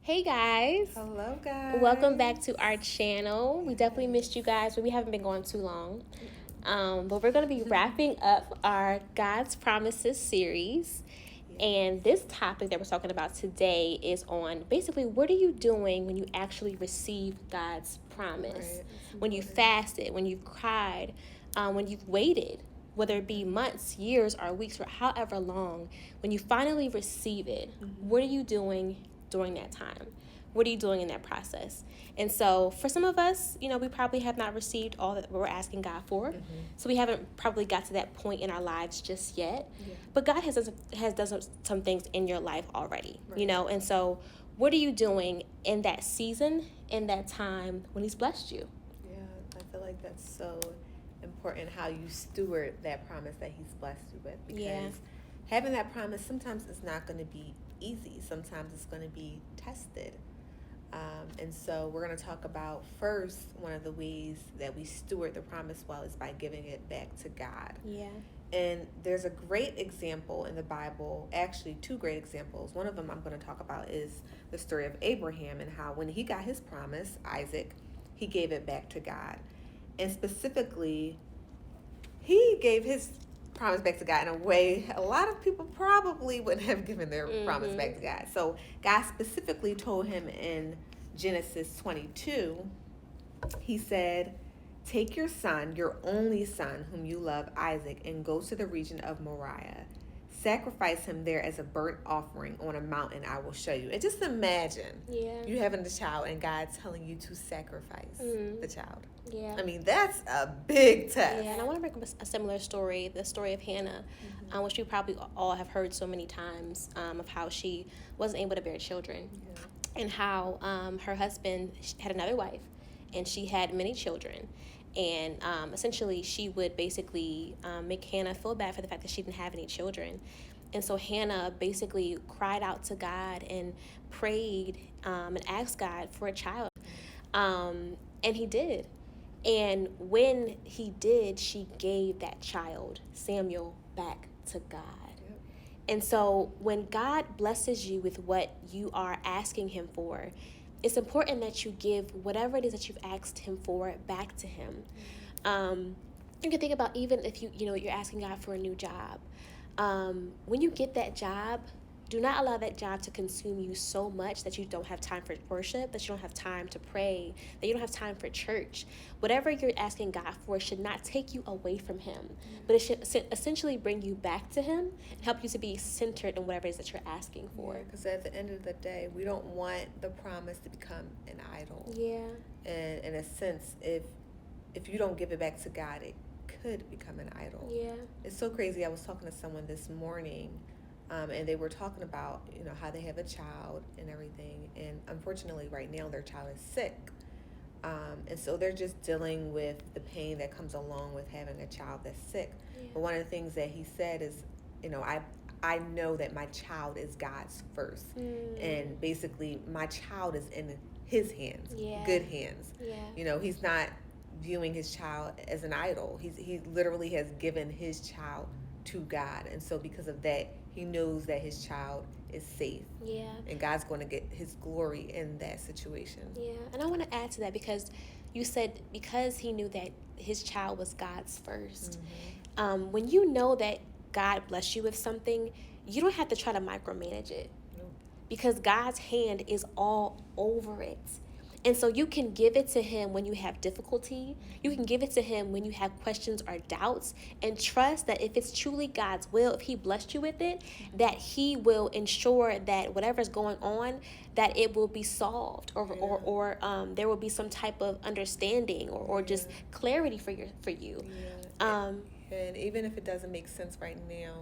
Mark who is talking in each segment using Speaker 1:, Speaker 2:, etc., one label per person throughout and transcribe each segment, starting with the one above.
Speaker 1: Hey guys,
Speaker 2: Hello, guys.
Speaker 1: welcome back to our channel. We definitely missed you guys, but we haven't been going too long. But we're going to be wrapping up our God's Promises series. And this topic that we're talking about today is on basically what are you doing when you actually receive God's promise?
Speaker 2: Right,
Speaker 1: When you fasted, when you've cried, when you've waited, whether it be months, years, or weeks, or however long, when you finally receive it, what are you doing during that time? What are you doing in that process? And so for some of us, we probably have not received all that we're asking God for. So we haven't probably got to that point in our lives just yet.
Speaker 2: Yeah.
Speaker 1: But God has done some things in your life already,
Speaker 2: Right.
Speaker 1: And so what are you doing in that season, in that time when He's blessed you?
Speaker 2: Yeah, I feel like that's so important how you steward that promise that He's blessed you with. Because having that promise sometimes it's not going to be easy. Sometimes it's going to be tested. And so we're going to talk about first one of the ways that we steward the promise well is by giving it back to God.
Speaker 1: Yeah.
Speaker 2: And there's a great example in the Bible, actually two great examples. One of them I'm going to talk about is the story of Abraham and how when he got his promise, Isaac, he gave it back to God. And specifically, he gave his promise back to God in a way a lot of people probably wouldn't have given their promise back to God. So God specifically told him in Genesis 22, he said, "Take your son, your only son, whom you love, Isaac, and go to the region of Moriah. Sacrifice him there as a burnt offering on a mountain I will show you." And just imagine you having a child and God telling you to sacrifice the child.
Speaker 1: Yeah.
Speaker 2: I mean, that's a big test.
Speaker 1: Yeah, and I want to bring up a similar story, the story of Hannah, which you probably all have heard so many times, of how she wasn't able to bear children. And how her husband had another wife, and she had many children. And essentially, she would basically make Hannah feel bad for the fact that she didn't have any children. And so Hannah basically cried out to God and prayed and asked God for a child. And He did. And when He did, she gave that child, Samuel, back to God. And so when God blesses you with what you are asking Him for, it's important that you give whatever it is that you've asked Him for back to Him. You can think about even if you're asking God for a new job. When you get that job, do not allow that job to consume you so much that you don't have time for worship, that you don't have time to pray, that you don't have time for church. Whatever you're asking God for should not take you away from Him, but it should essentially bring you back to Him and help you to be centered in whatever it is that you're asking for.
Speaker 2: Because at the end of the day, we don't want the promise to become an idol.
Speaker 1: Yeah.
Speaker 2: And in a sense, if you don't give it back to God, it could become an idol.
Speaker 1: Yeah.
Speaker 2: It's so crazy. I was talking to someone this morning, and they were talking about, how they have a child and everything. And unfortunately, right now, their child is sick. And so they're just dealing with the pain that comes along with having a child that's sick.
Speaker 1: Yeah.
Speaker 2: But one of the things that he said is, I know that my child is God's first. And basically, my child is in His hands, good hands.
Speaker 1: Yeah.
Speaker 2: He's not viewing his child as an idol. He literally has given his child to God. And so because of that, he knows that his child is safe.
Speaker 1: Yeah.
Speaker 2: And God's going to get His glory in that situation.
Speaker 1: Yeah. And I want to add to that because you said because he knew that his child was God's first. When you know that God blessed you with something, you don't have to try to micromanage it. Because God's hand is all over it. And so you can give it to Him when you have difficulty. You can give it to Him when you have questions or doubts, and trust that if it's truly God's will, if He blessed you with it, that He will ensure that whatever's going on, that it will be solved, or there will be some type of understanding or just clarity for you.
Speaker 2: And even if it doesn't make sense right now,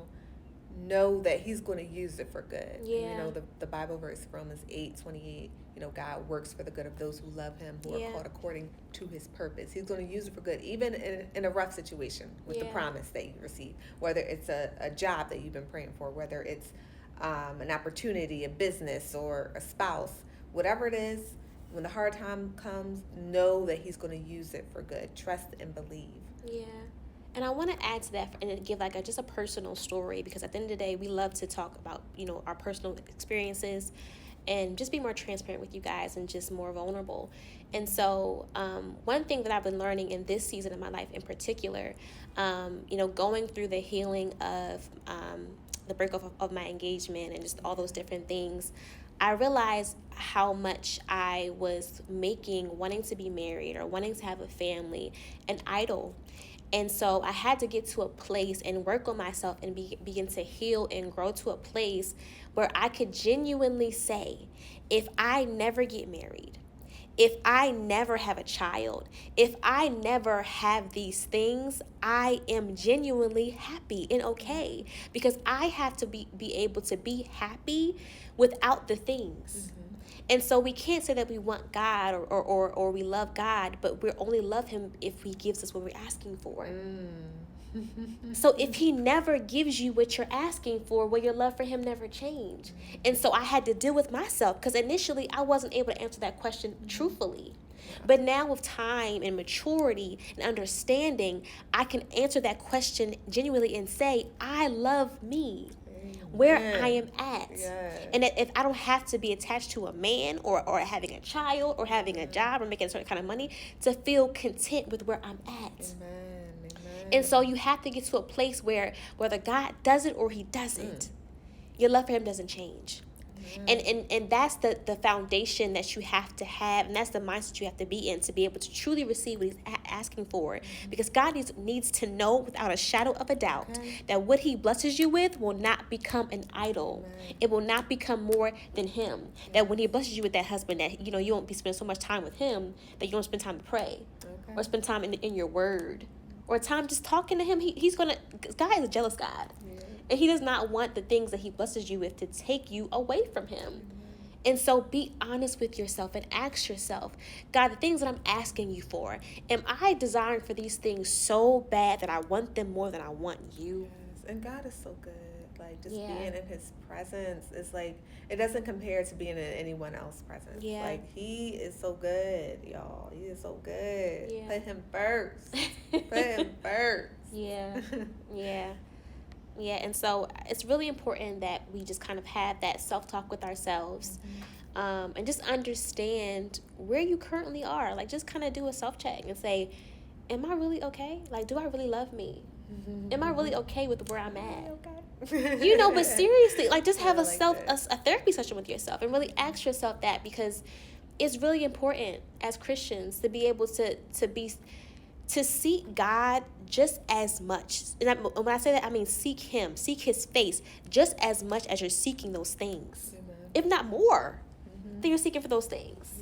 Speaker 2: know that He's going to use it for good.
Speaker 1: Yeah.
Speaker 2: And, the Bible verse, Romans 8:28, God works for the good of those who love Him, who are called according to His purpose. He's going to use it for good, even in a rough situation with the promise that you receive, whether it's a job that you've been praying for, whether it's an opportunity, a business, or a spouse, whatever it is. When the hard time comes, know that He's going to use it for good. Trust and believe.
Speaker 1: Yeah. And I want to add to that and give just a personal story, because at the end of the day, we love to talk about, our personal experiences. and just be more transparent with you guys and just more vulnerable. And so one thing that I've been learning in this season of my life in particular, going through the healing of the breakup of my engagement and just all those different things, I realized how much I was making wanting to be married or wanting to have a family an idol. And so I had to get to a place and work on myself and begin to heal and grow to a place where I could genuinely say, if I never get married, if I never have a child, if I never have these things, I am genuinely happy and okay, because I have to be able to be happy without the things. And so we can't say that we want God or we love God, but we only love him if he gives us what we're asking for. So if he never gives you what you're asking for, well, your love for him never changed. And so I had to deal with myself, because initially I wasn't able to answer that question truthfully. But now with time and maturity and understanding, I can answer that question genuinely and say, I love me where I am at. And if I don't have to be attached to a man or having a child or having a job or making a certain kind of money to feel content with where I'm at. And so you have to get to a place where whether God does it or he doesn't, your love for him doesn't change. And that's the foundation that you have to have, and that's the mindset you have to be in to be able to truly receive what he's asking for. Because God needs to know without a shadow of a doubt that what he blesses you with will not become an idol. It will not become more than him. That when he blesses you with that husband, that you won't be spending so much time with him that you don't spend time to pray or spend time in your word or time just talking to him. God is a jealous God. And he does not want the things that he blesses you with to take you away from him. And so be honest with yourself and ask yourself, God, the things that I'm asking you for, am I desiring for these things so bad that I want them more than I want you?
Speaker 2: Yes. And God is so good. Like, just being in his presence is like, it doesn't compare to being in anyone else's presence.
Speaker 1: Yeah.
Speaker 2: Like, he is so good, y'all. He is so good.
Speaker 1: Yeah.
Speaker 2: Put him first. Put him first.
Speaker 1: Yeah, and so it's really important that we just kind of have that self-talk with ourselves, and just understand where you currently are. Like, just kind of do a self-check and say, am I really okay? Like, do I really love me? Am I really okay with where I'm at? Okay. But seriously, like, just have a therapy session with yourself and really ask yourself that, because it's really important as Christians to be able to seek God just as much. And when I say that, I mean seek him, seek his face just as much as you're seeking those things. Amen. If not more than you're seeking for those things.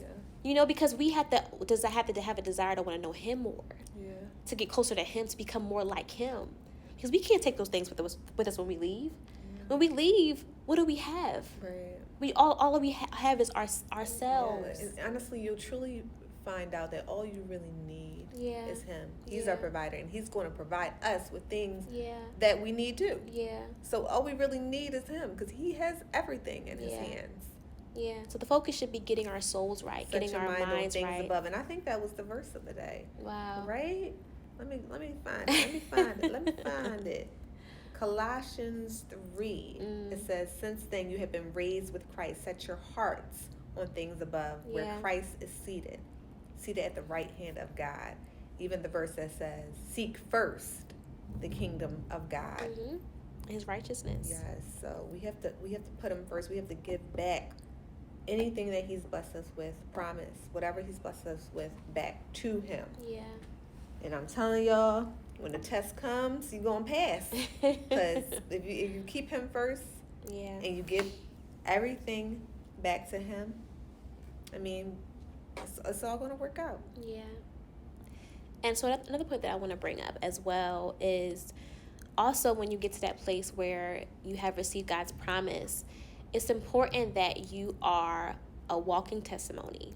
Speaker 1: Yeah. Because we have to have a desire to want to know him more. Yeah. To get closer to him, to become more like him. Because we can't take those things with us when we leave. Yeah. When we leave, what do we have? Right. We all we have is ourselves.
Speaker 2: Yeah. And honestly, you'll truly find out that all you really need is him. He's our provider, and he's going to provide us with things that we need too. Yeah. So all we really need is him, because he has everything in his hands.
Speaker 1: Yeah. So the focus should be getting our souls right,
Speaker 2: Set
Speaker 1: getting
Speaker 2: your
Speaker 1: our
Speaker 2: mind
Speaker 1: minds
Speaker 2: on things
Speaker 1: right.
Speaker 2: above, and I think that was the verse of the day.
Speaker 1: Wow.
Speaker 2: Right? Let me find it. Colossians 3. It says, "Since then you have been raised with Christ. Set your hearts on things above, where Christ is seated at the right hand of God." Even the verse that says, "Seek first the kingdom of God."
Speaker 1: His righteousness.
Speaker 2: Yes. So we have to put him first. We have to give back anything that he's blessed us with, whatever he's blessed us with, back to him. Yeah. And I'm telling y'all, when the test comes, you're going to pass. Because if you keep him first, and you give everything back to him, I mean, it's all going to work out.
Speaker 1: Yeah. And so another point that I want to bring up as well is also when you get to that place where you have received God's promise, it's important that you are a walking testimony.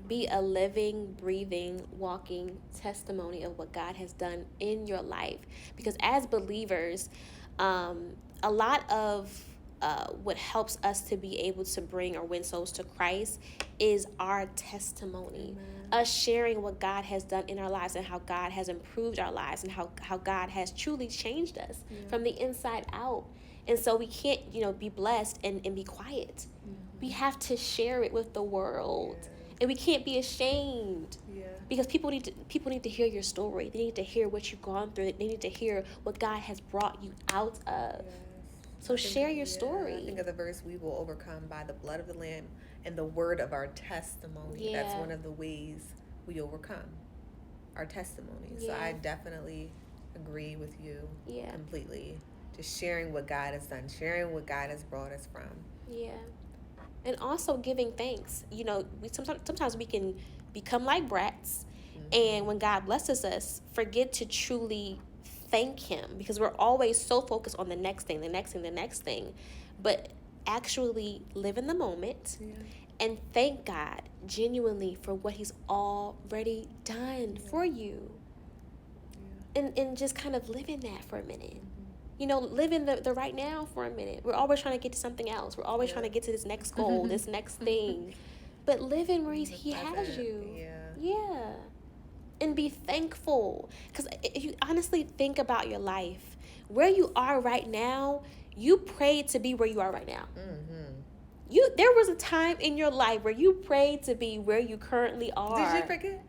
Speaker 1: Be a living, breathing, walking testimony of what God has done in your life. Because as believers, a lot of what helps us to be able to bring or win souls to Christ is our testimony. Amen. Us sharing what God has done in our lives and how God has improved our lives and how God has truly changed us from the inside out. And so we can't, be blessed and be quiet. we have to share it with the world.
Speaker 2: Yes.
Speaker 1: And we can't be ashamed.
Speaker 2: Yeah.
Speaker 1: Because people need to hear your story. They need to hear what you've gone through. They need to hear what God has brought you out of.
Speaker 2: Yes.
Speaker 1: So share your
Speaker 2: I
Speaker 1: story.
Speaker 2: think of the verse, we will overcome by the blood of the Lamb and the word of our testimony.
Speaker 1: Yeah.
Speaker 2: That's one of the ways we overcome, our testimonies.
Speaker 1: Yeah.
Speaker 2: So I definitely agree with you completely. Just sharing what God has done, sharing what God has brought us from.
Speaker 1: Yeah. And also giving thanks. You know, sometimes we can become like brats, and when God blesses us, forget to truly thank him, because we're always so focused on the next thing. But actually live in the moment and thank God genuinely for what he's already done for you. And just kind of live in that for a minute. You know, live in the right now for a minute. We're always trying to get to something else. We're always trying to get to this next goal, this next thing. But live in where he has you. Yeah. And be thankful. Because if you honestly think about your life, where you are right now, you prayed to be where you are right now. There was a time in your life where you prayed to be where you currently are.
Speaker 2: Did you forget?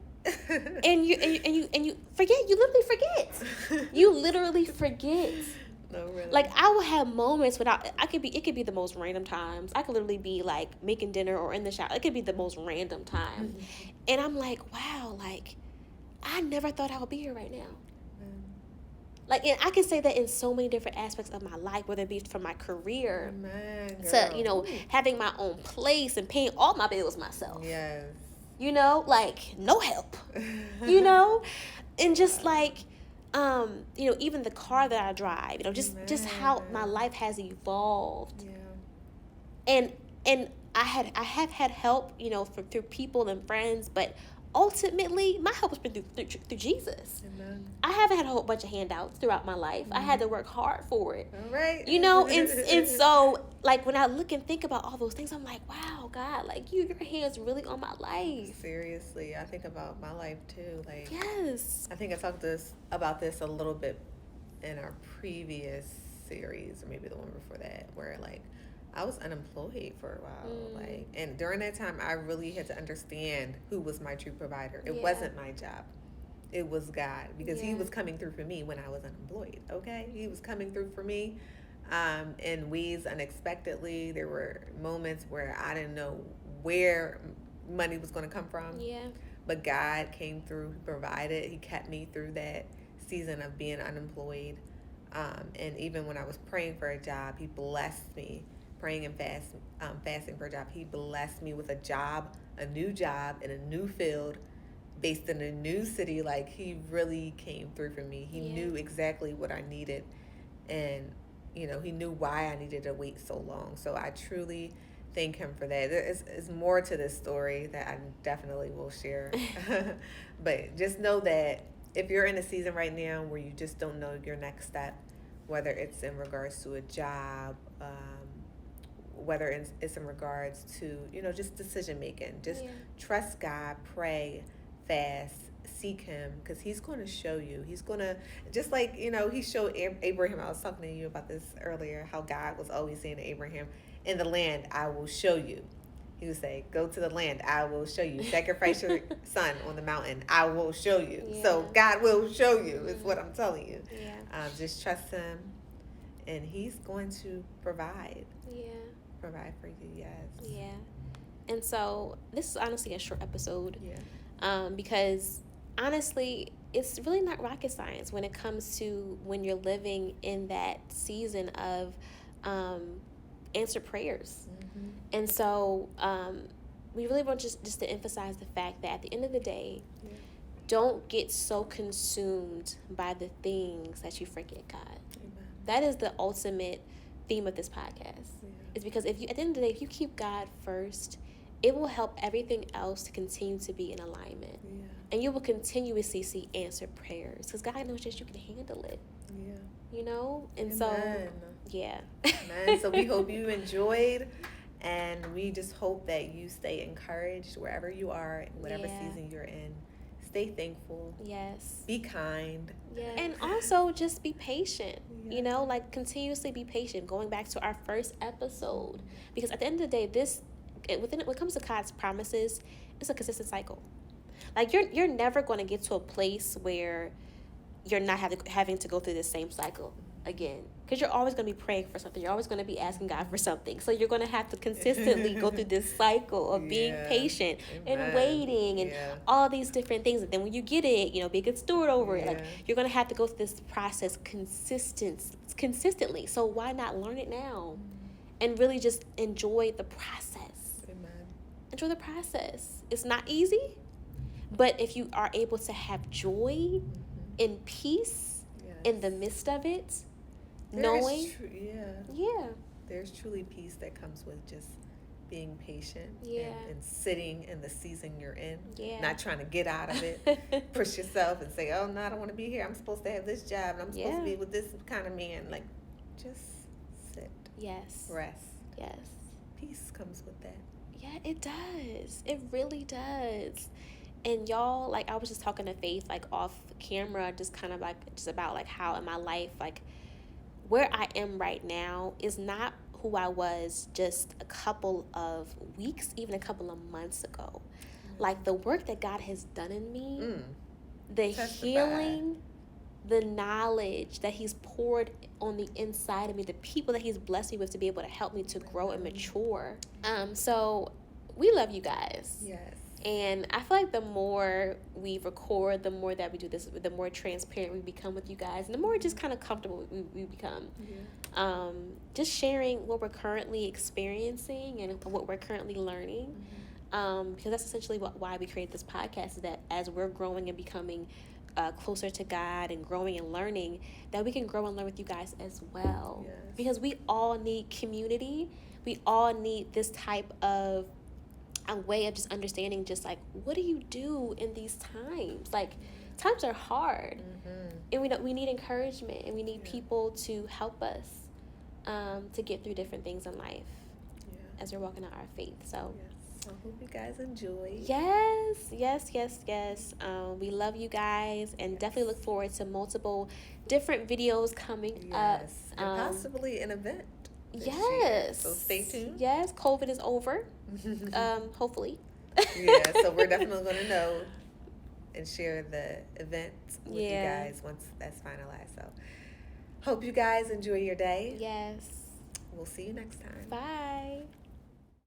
Speaker 1: and you forget. You literally forget. You literally forget.
Speaker 2: No, really.
Speaker 1: Like, I will have moments without. It could be the most random times. I could literally be like making dinner or in the shower. It could be the most random time, and I'm like, wow, like I never thought I would be here right now. Like, and I can say that in so many different aspects of my life, whether it be from my career to, having my own place and paying all my bills myself.
Speaker 2: Yes.
Speaker 1: Like, no help. And just like, even the car that I drive, just how my life has evolved. Yeah. And I have had help, through people and friends, but ultimately, my help has been through Jesus.
Speaker 2: Amen.
Speaker 1: I haven't had a whole bunch of handouts throughout my life. I had to work hard for it.
Speaker 2: All right.
Speaker 1: And so, like, when I look and think about all those things, I'm like, wow, God, like, your hand's really on my life.
Speaker 2: Seriously, I think about my life, too. Like,
Speaker 1: yes.
Speaker 2: I think I talked about this a little bit in our previous series, or maybe the one before that, where, like, I was unemployed for a while, and during that time, I really had to understand who was my true provider. It wasn't my job. It was God, because he was coming through for me when I was unemployed, okay? He was coming through for me in ways unexpectedly. There were moments where I didn't know where money was going to come from.
Speaker 1: Yeah.
Speaker 2: But God came through, he provided, he kept me through that season of being unemployed. And even when I was praying for a job, he blessed me. Praying and fasting for a job, he blessed me with a new job in a new field, based in a new city. Like, he really came through for me. He knew exactly what I needed, and he knew why I needed to wait so long. So I truly thank him for that. There is more to this story that I definitely will share. But just know that if you're in a season right now where you just don't know your next step, whether it's in regards to a job, whether it's in regards to, just decision making, just trust God, pray, fast, seek him, because he's going to show you. He's going to, just like, he showed Abraham. I was talking to you about this earlier, how God was always saying to Abraham, in the land, I will show you. He would say, go to the land, I will show you. Sacrifice your son on the mountain, I will show you. Yeah. So God will show you, is what I'm telling you. Yeah. Just trust him, and he's going to provide. Yeah. Provide for you, yes.
Speaker 1: Yeah. And so this is honestly a short episode. Yeah. Because honestly, it's really not rocket science when it comes to when you're living in that season of answered prayers. Mm-hmm. And so we really want just to emphasize the fact that at the end of the day, don't get so consumed by the things that you forget God. Amen. That is the ultimate theme of this podcast. Is because if you, at the end of the day, if you keep God first, it will help everything else to continue to be in alignment. Yeah. And you will continuously see answered prayers, because God knows that you can handle it. Yeah. And Amen. So, yeah.
Speaker 2: Amen. So we hope you enjoyed, and we just hope that you stay encouraged wherever you are, whatever season you're in. Stay thankful. Yes. Be kind.
Speaker 1: Yeah. And also just be patient. Continuously be patient. Going back to our first episode, because at the end of the day, this when it comes to God's promises, it's a consistent cycle. Like you're never going to get to a place where you're not having to go through the same cycle again, because you're always going to be praying for something. You're always going to be asking God for something. So you're going to have to consistently go through this cycle of being patient and waiting and all these different things. And then when you get it, be a good steward over it. Like you're going to have to go through this process consistently. So why not learn it now and really just enjoy the process?
Speaker 2: Amen.
Speaker 1: Enjoy the process. It's not easy, but if you are able to have joy and peace in the midst of it, knowing
Speaker 2: there's truly peace that comes with just being patient and sitting in the season you're in, not trying to get out of it, push yourself and say, oh no, I don't want to be here, I'm supposed to have this job and I'm supposed to be with this kind of man. Like, just sit, rest, peace comes with that.
Speaker 1: It does, it really does. And y'all, like, I was just talking to Faith, like, off camera, just kind of like, just about like how in my life, like, where I am right now is not who I was just a couple of weeks, even a couple of months ago. Like, the work that God has done in me, the healing, the knowledge that he's poured on the inside of me, the people that he's blessed me with to be able to help me to grow and mature. So we love you guys. And I feel like the more we record, the more that we do this, the more transparent we become with you guys, and the more just kind of comfortable we become. Just sharing what we're currently experiencing and what we're currently learning. Because that's essentially why we created this podcast, is that as we're growing and becoming closer to God and growing and learning, that we can grow and learn with you guys as well. Because we all need community. We all need this type of a way of just understanding, just like, what do you do in these times? Like, times are hard, and we need encouragement, and we need people to help us to get through different things in life as we're walking out our faith. So
Speaker 2: I hope you guys enjoy.
Speaker 1: Yes. We love you guys, and definitely look forward to multiple different videos coming up,
Speaker 2: and possibly an event. So stay tuned.
Speaker 1: COVID is over. Hopefully.
Speaker 2: So we're definitely going to know and share the event with you guys once that's finalized. So hope you guys enjoy your day.
Speaker 1: Yes.
Speaker 2: We'll see you next time.
Speaker 1: Bye.